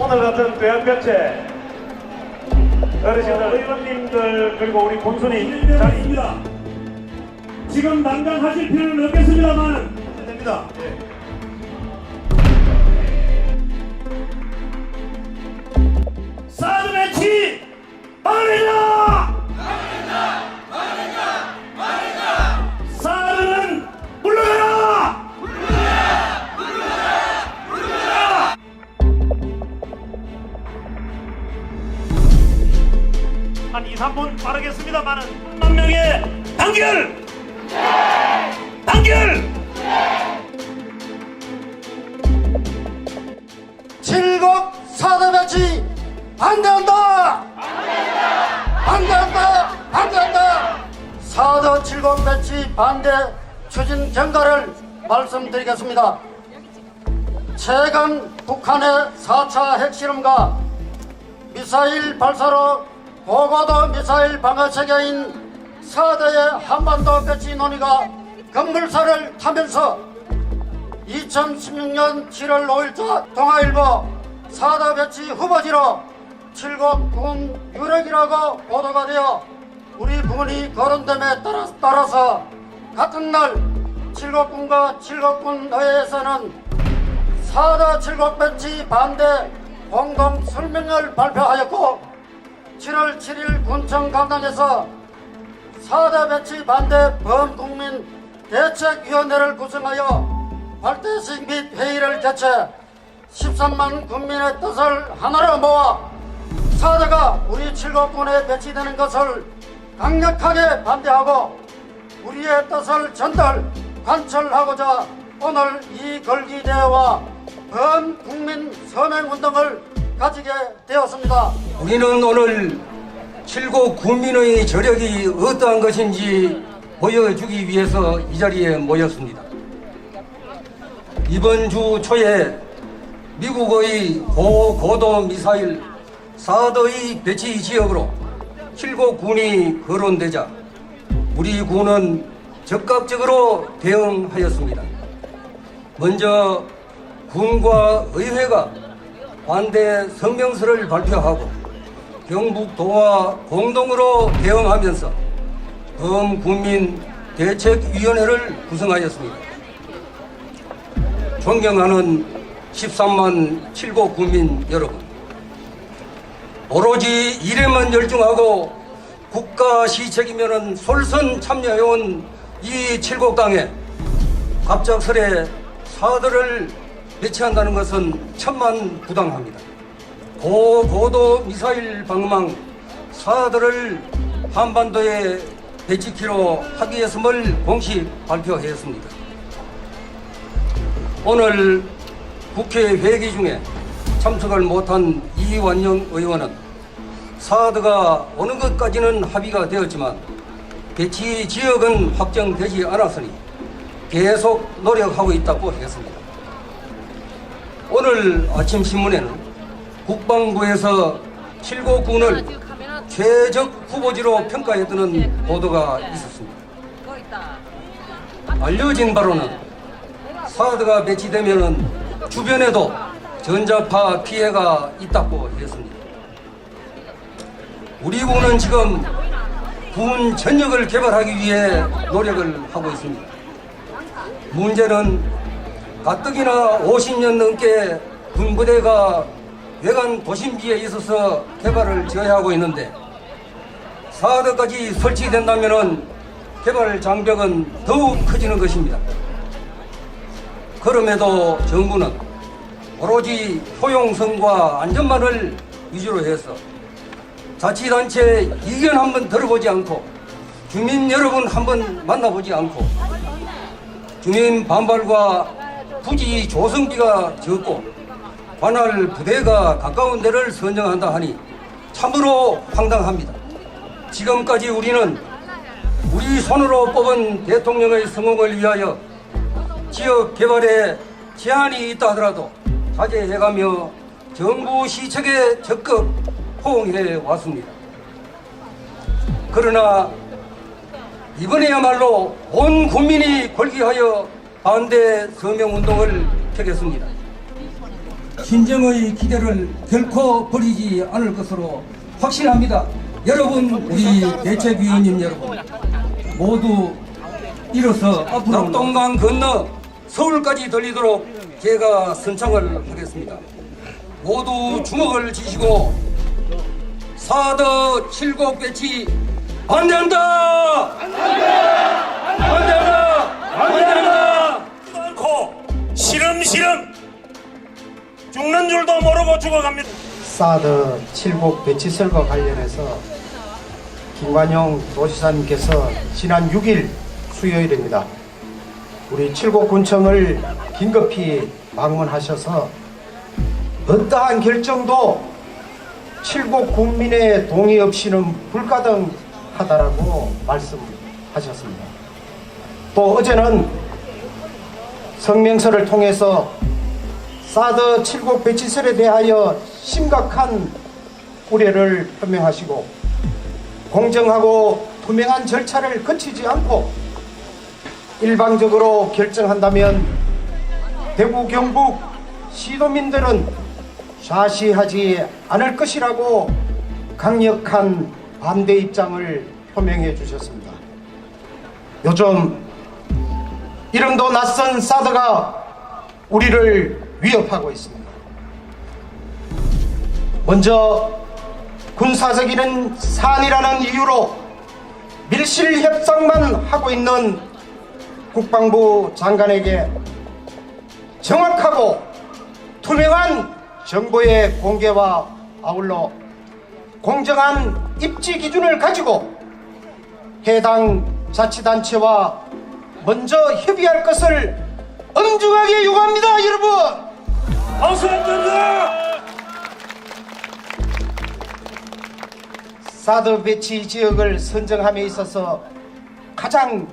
오늘 같은 대학교체 어르신들, 의원님들 그리고 우리 군수님 자리 입니다. 지금 당장 하실 필요는 없겠습니다만 됩니다. 예. 사드 배치 말이다! 사드는 물러가라! 한 2, 3분 빠르겠습니다만은 1만 명의 단결! 단결! 칠곡 사드 배치 반대한다! 반대한다! 반대한다! 사드 칠곡 배치 반대 추진 경과를 말씀드리겠습니다. 최근 북한의 4차 핵실험과 미사일 발사로 고고도 미사일 방어 체계인 사드의 한반도 배치 논의가 급물살을 타면서 2016년 7월 5일자 동아일보 사드 배치 후보지로 칠곡 군 유력이라고 보도가 되어 우리 부문이 거론됨에 따라서 같은 날 칠곡군과 칠곡군 의회에서는 사드 칠곡 배치 반대 공동 설명을 발표하였고 7월 7일 군청 강당에서 사드 배치 반대 범국민 대책위원회를 구성하여 발대식 및 회의를 개최 13만 국민의 뜻을 하나로 모아 사드가 우리 칠곡군에 배치되는 것을 강력하게 반대하고 우리의 뜻을 관철하고자 오늘 이 걸기대회와 범국민 서명운동을 가지게 되었습니다. 우리는 오늘 칠곡 군민의 저력이 어떠한 것인지 보여주기 위해서 이 자리에 모였습니다. 이번 주 초에 미국의 고고도 미사일 사드의 배치 지역으로 칠곡 군이 거론되자 우리 군은 적극적으로 대응하였습니다. 먼저 군과 의회가 반대 성명서를 발표하고 경북도와 공동으로 대응하면서 범국민 대책위원회를 구성하였습니다. 존경하는 13만 칠곡 군민 여러분, 오로지 일에만 열중하고 국가 시책이면은 솔선 참여해온 이 칠곡 땅에 갑작스레 사드를 배치한다는 것은 천만부당합니다. 고고도 미사일 방어망 사드를 한반도에 배치키로 하기 위해서를 공식 발표했습니다. 오늘 국회 회기 중에 참석을 못한 이완영 의원은 사드가 어느 것까지는 합의가 되었지만 배치 지역은 확정되지 않았으니 계속 노력하고 있다고 했습니다. 오늘 아침 신문에는 국방부에서 칠곡군을 최적 후보지로 평가했다는 보도가 있었습니다. 알려진 바로는 사드가 배치되면 주변에도 전자파 피해가 있다고 했습니다. 우리 군은 지금 군 전역을 개발하기 위해 노력을 하고 있습니다. 문제는 가뜩이나 50년 넘게 군부대가 외관 도심지에 있어서 개발을 저해하고 있는데 사드까지 설치된다면 개발 장벽은 더욱 커지는 것입니다. 그럼에도 정부는 오로지 효용성과 안전만을 위주로 해서 자치단체 의견 한번 들어보지 않고 주민 여러분 한번 만나보지 않고 주민 반발과 부지 조성비가 적고 관할 부대가 가까운 데를 선정한다 하니 참으로 황당합니다. 지금까지 우리는 우리 손으로 뽑은 대통령의 성공을 위하여 지역 개발에 제한이 있다 하더라도 자제해가며 정부 시책에 적극 호응해 왔습니다. 그러나 이번에야말로 온 국민이 걸기하여 반대 서명운동을 펴겠습니다. 신정의 기대를 결코 버리지 않을 것으로 확신합니다. 여러분, 우리 대책위원님 여러분, 모두 일어서 앞으로 낙동강 건너 서울까지 들리도록 제가 선창을 하겠습니다. 모두 주먹을 쥐시고 사드 7곡 배치 반대한다! 반대한다! 반대한다! 않고 시름시름 죽는 줄도 모르고 죽어갑니다. 사드 7곡 배치설과 관련해서 김관용 도지사님께서 지난 6일 수요일입니다. 우리 7곡 군청을 긴급히 방문하셔서 어떠한 결정도 7곡 국민의 동의 없이는 불가능하다라고 말씀하셨습니다. 또 어제는 성명서를 통해서 사드 7곡 배치설에 대하여 심각한 우려를 표명하시고 공정하고 투명한 절차를 거치지 않고 일방적으로 결정한다면 대구 경북 시도민들은 좌시하지 않을 것이라고 강력한 반대 입장을 표명해 주셨습니다. 요즘 이름도 낯선 사드가 우리를 위협하고 있습니다. 먼저 군사적인 사안이라는 이유로 밀실 협상만 하고 있는 국방부 장관에게 정확하고 투명한 정보의 공개와 아울러 공정한 입지 기준을 가지고 해당 자치단체와 먼저 협의할 것을 엄중하게 요구합니다, 여러분! 박수 한번 더! 사드 배치 지역을 선정함에 있어서 가장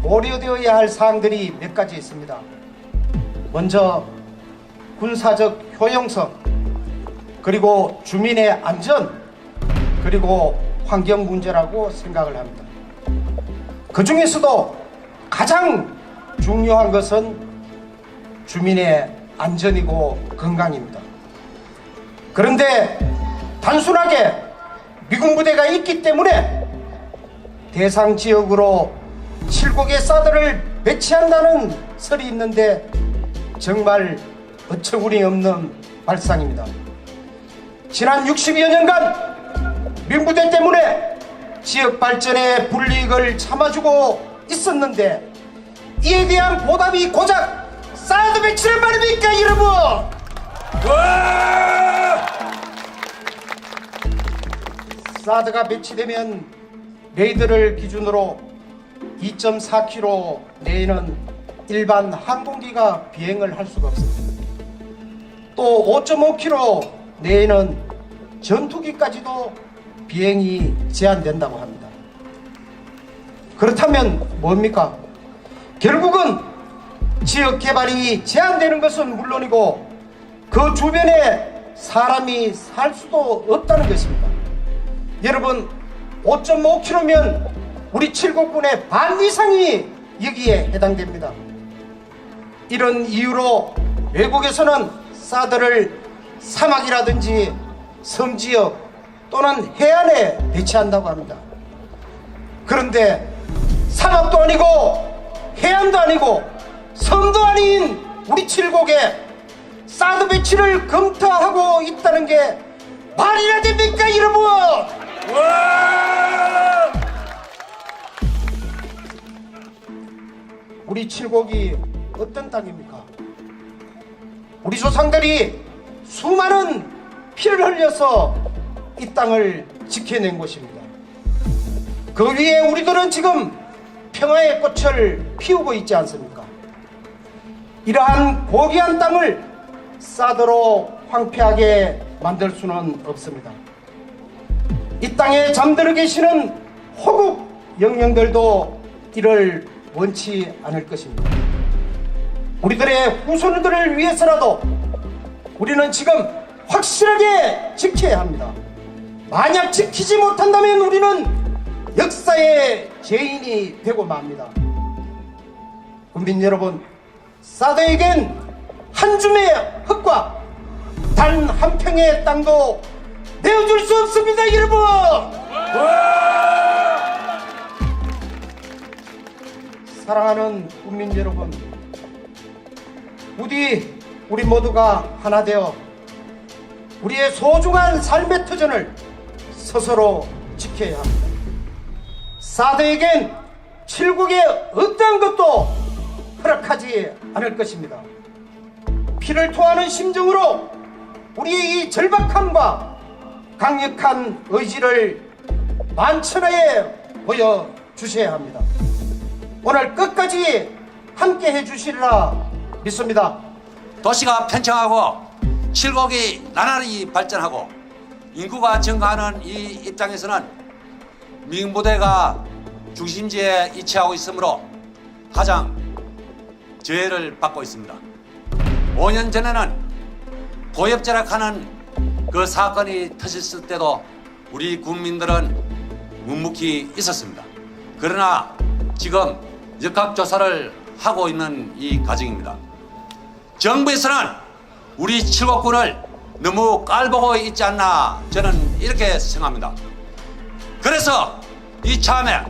고려되어야 할 사항들이 몇 가지 있습니다. 먼저 군사적 효용성, 그리고 주민의 안전, 그리고 환경 문제라고 생각을 합니다. 그 중에서도 가장 중요한 것은 주민의 안전이고 건강입니다. 그런데 단순하게 미군 부대가 있기 때문에 대상 지역으로 7곡의 사드를 배치한다는 설이 있는데 정말 어처구니 없는 발상입니다. 지난 60여 년간 민부대 때문에 지역 발전에 불이익을 참아주고 있었는데 이에 대한 보답이 고작 사드 배치를 말입니까, 여러분? 사드가 배치되면 레이더를 기준으로 2.4km 내에는 일반 항공기가 비행을 할 수가 없습니다. 또 5.5km 내에는 전투기까지도 비행이 제한된다고 합니다. 그렇다면 뭡니까? 결국은 지역 개발이 제한되는 것은 물론이고 그 주변에 사람이 살 수도 없다는 것입니다. 여러분, 5.5km면 우리 7곡군의 반 이상이 여기에 해당됩니다. 이런 이유로 외국에서는 사드를 사막이라든지 섬지역 또는 해안에 배치한다고 합니다. 그런데 사막도 아니고 해안도 아니고 섬도 아닌 우리 7곡에 사드 배치를 검토하고 있다는 게 말이나 됩니까, 여러분? 우리 7곡이 어떤 땅입니까? 우리 조상들이 수많은 피를 흘려서 이 땅을 지켜낸 곳입니다. 그 위에 우리들은 지금 평화의 꽃을 피우고 있지 않습니까? 이러한 고귀한 땅을 사드로 황폐하게 만들 수는 없습니다. 이 땅에 잠들어 계시는 호국 영령들도 이를 원치 않을 것입니다. 우리들의 후손들을 위해서라도 우리는 지금 확실하게 지켜야 합니다. 만약 지키지 못한다면 우리는 역사의 죄인이 되고 맙니다. 국민 여러분, 사드에겐 한 줌의 흙과 단 한 평의 땅도 내어줄 수 없습니다, 여러분. 사랑하는 국민 여러분, 부디 우리 모두가 하나 되어 우리의 소중한 삶의 터전을 스스로 지켜야 합니다. 사드에겐 칠국의 어떠한 것도 허락하지 않을 것입니다. 피를 토하는 심정으로 우리의 이 절박함과 강력한 의지를 만천하에 보여주셔야 합니다. 오늘 끝까지 함께 해주시리라 믿습니다. 도시가 편창하고 칠곡이 나날이 발전하고 인구가 증가하는 이 입장에서는 민부대가 중심지에 위치하고 있으므로 가장 저해를 받고 있습니다. 5년 전에는 고엽절약하는 그 사건이 터졌을 때도 우리 국민들은 묵묵히 있었습니다. 그러나 지금 역학조사를 하고 있는 이 과정입니다. 정부에서는 우리 칠곡군을 너무 깔보고 있지 않나 저는 이렇게 생각합니다. 그래서 이참에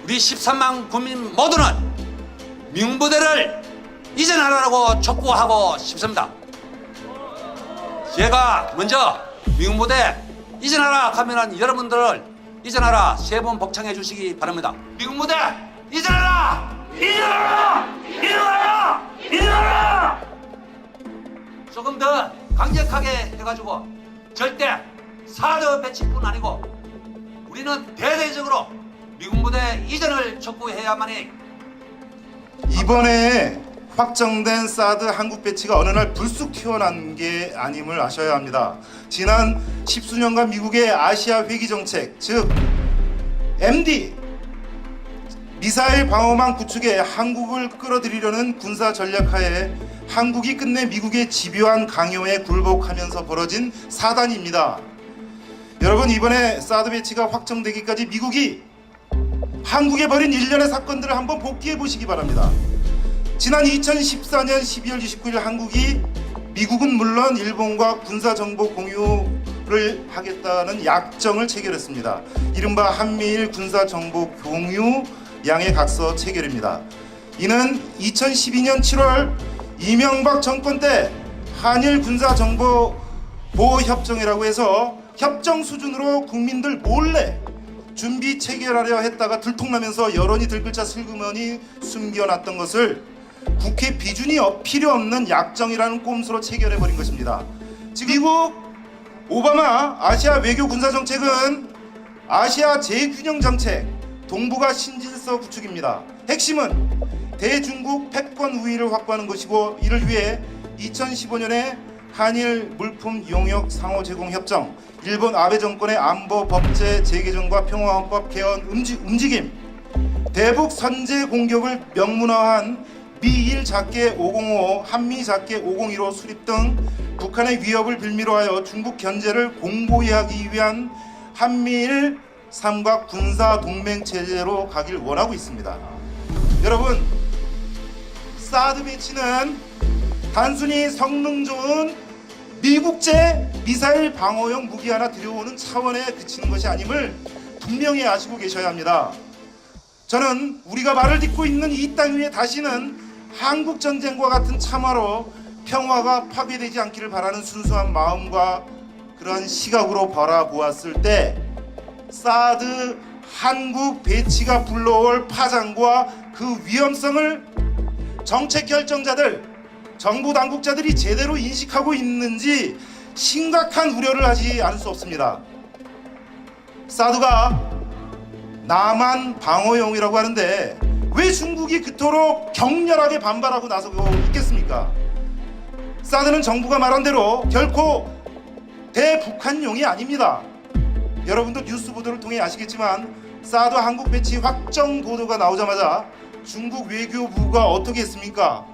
우리 13만 국민 모두는 민부대를 이전하라고 촉구하고 싶습니다. 제가 먼저 민부대 이전하라 하면은 여러분들을 이전하라 세 번 복창해 주시기 바랍니다. 민부대 이전하라! 이전하라! 이전하라! 이전하라! 조금 더 강력하게 해가지고 절대 사드 배치뿐 아니고 우리는 대대적으로 미군부대 이전을 촉구해야만이 이번에 확정된 사드 한국 배치가 어느 날 불쑥 튀어난 게 아님을 아셔야 합니다. 지난 10수년간 미국의 아시아 회귀 정책, 즉 MD 미사일 방어망 구축에 한국을 끌어들이려는 군사 전략하에 한국이 끝내 미국의 집요한 강요에 굴복하면서 벌어진 사단입니다. 여러분, 이번에 사드 배치가 확정되기까지 미국이 한국에 벌인 일련의 사건들을 한번 복기해 보시기 바랍니다. 지난 2014년 12월 29일 한국이 미국은 물론 일본과 군사정보 공유를 하겠다는 약정을 체결했습니다. 이른바 한미일 군사정보 공유 양해각서 체결입니다. 이는 2012년 7월 이명박 정권 때 한일 군사정보보호협정이라고 해서 협정 수준으로 국민들 몰래 준비 체결하려 했다가 들통나면서 여론이 들끓자 슬그머니 숨겨놨던 것을 국회 비준이 필요 없는 약정이라는 꼼수로 체결해버린 것입니다. 지금 미국 오바마 아시아 외교 군사 정책은 아시아 재균형 정책, 동북아 신질서 구축입니다. 핵심은 대중국 패권 우위를 확보하는 것이고, 이를 위해 2015년에 한일 물품 용역 상호 제공 협정, 일본 아베 정권의 안보 법제 재개정과 평화헌법 개헌 움직임, 대북 선제 공격을 명문화한 미일 작계 505, 한미 작계 501호 수립 등 북한의 위협을 빌미로 하여 중국 견제를 공고히 하기 위한 한미일 삼각 군사 동맹 체제로 가길 원하고 있습니다. 여러분, 사드 배치는 단순히 성능 좋은 미국제 미사일 방어용 무기 하나 들여오는 차원에 그치는 것이 아님을 분명히 아시고 계셔야 합니다. 저는 우리가 말을 딛고 있는 이 땅 위에 다시는 한국 전쟁과 같은 참화로 평화가 파괴되지 않기를 바라는 순수한 마음과 그러한 시각으로 바라보았을 때 사드 한국 배치가 불러올 파장과 그 위험성을 정책 결정자들, 정부 당국자들이 제대로 인식하고 있는지 심각한 우려를 하지 않을 수 없습니다. 사드가 남한 방어용이라고 하는데 왜 중국이 그토록 격렬하게 반발하고 나서고 있겠습니까? 사드는 정부가 말한 대로 결코 대북한용이 아닙니다. 여러분도 뉴스 보도를 통해 아시겠지만 사드 한국 배치 확정 보도가 나오자마자 중국 외교부가 어떻게 했습니까?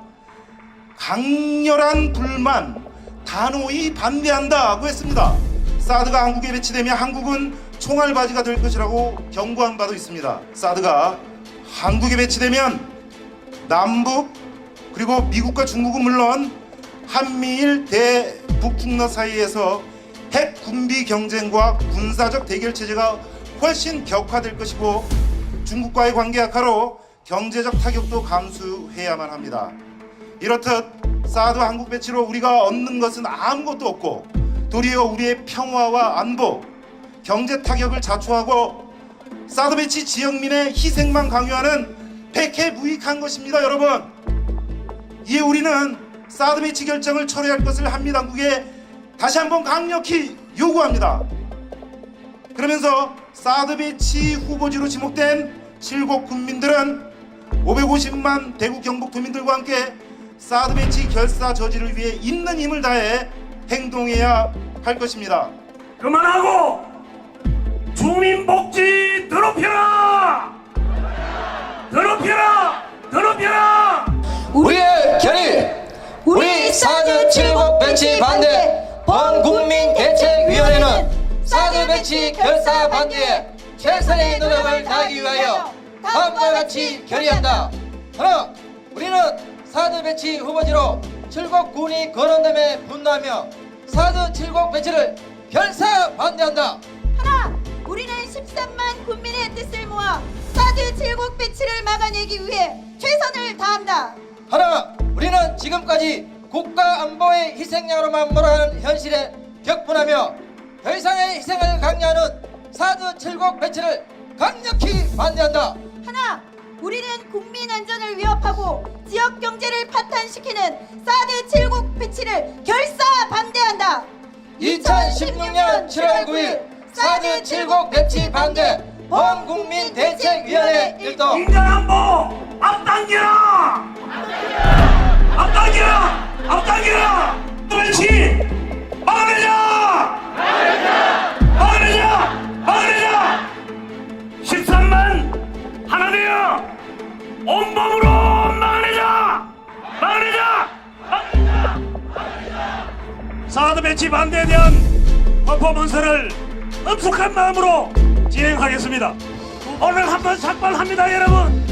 강렬한 불만, 단호히 반대한다고 했습니다. 사드가 한국에 배치되면 한국은 총알바지가 될 것이라고 경고한 바도 있습니다. 사드가 한국에 배치되면 남북 그리고 미국과 중국은 물론 한미일 북중러 사이에서 핵 군비 경쟁과 군사적 대결 체제가 훨씬 격화될 것이고 중국과의 관계 악화로 경제적 타격도 감수해야만 합니다. 이렇듯 사드 한국 배치로 우리가 얻는 것은 아무것도 없고 도리어 우리의 평화와 안보, 경제 타격을 자초하고 사드 배치 지역민의 희생만 강요하는 백해무익한 것입니다. 여러분, 이에 우리는 사드 배치 결정을 철회할 것을 한미 당국에 다시 한번 강력히 요구합니다. 그러면서 사드 배치 후보지로 지목된 7곳 군민들은 550만 대구 경북 도민들과 함께 사드 배치 결사 저지를 위해 있는 힘을 다해 행동해야 할 것입니다. 그만하고 주민복지 더럽혀라! 더럽혀라! 더럽혀라! 우리의 결의, 우리 사드 7곡 배치 반대 범국민대책위원회는 사드 배치 결사 반대에 최선의 노력을 다하기 위하여 다음과 같이 결의한다. 하나, 우리는 사드 배치 후보지로 7곡 군이 거론됨에 분노하며 사드 7곡 배치를 결사 반대한다. 하나, 우리는 13만 국민의 뜻을 모아 사드 7곡 배치를 막아내기 위해 최선을 다한다. 하나, 우리는 지금까지 국가 안보의 희생양으로만 몰아가는 현실에 격분하며 더 이상의 희생을 강요하는 사드 7곡 배치를 강력히 반대한다. 하나, 우리는 국민 안전을 위협하고 지역 경제를 파탄시키는 사드 7곡 배치를 결사 반대한다. 2016년 7월 9일 사드 7곡 배치 반대 범국민대책위원회 일동. 인간안보 앞당겨라! 앞당겨라! 앞당겨라! 배치 막아내자! 막아내자! 막아내자! 13만 하나 되어 온몸으로 막아내자! 막아내자! 사드 배치 반대에 대한 퍼포먼스를 엄숙한 마음으로 진행하겠습니다. 오늘 한번 삭발합니다, 여러분.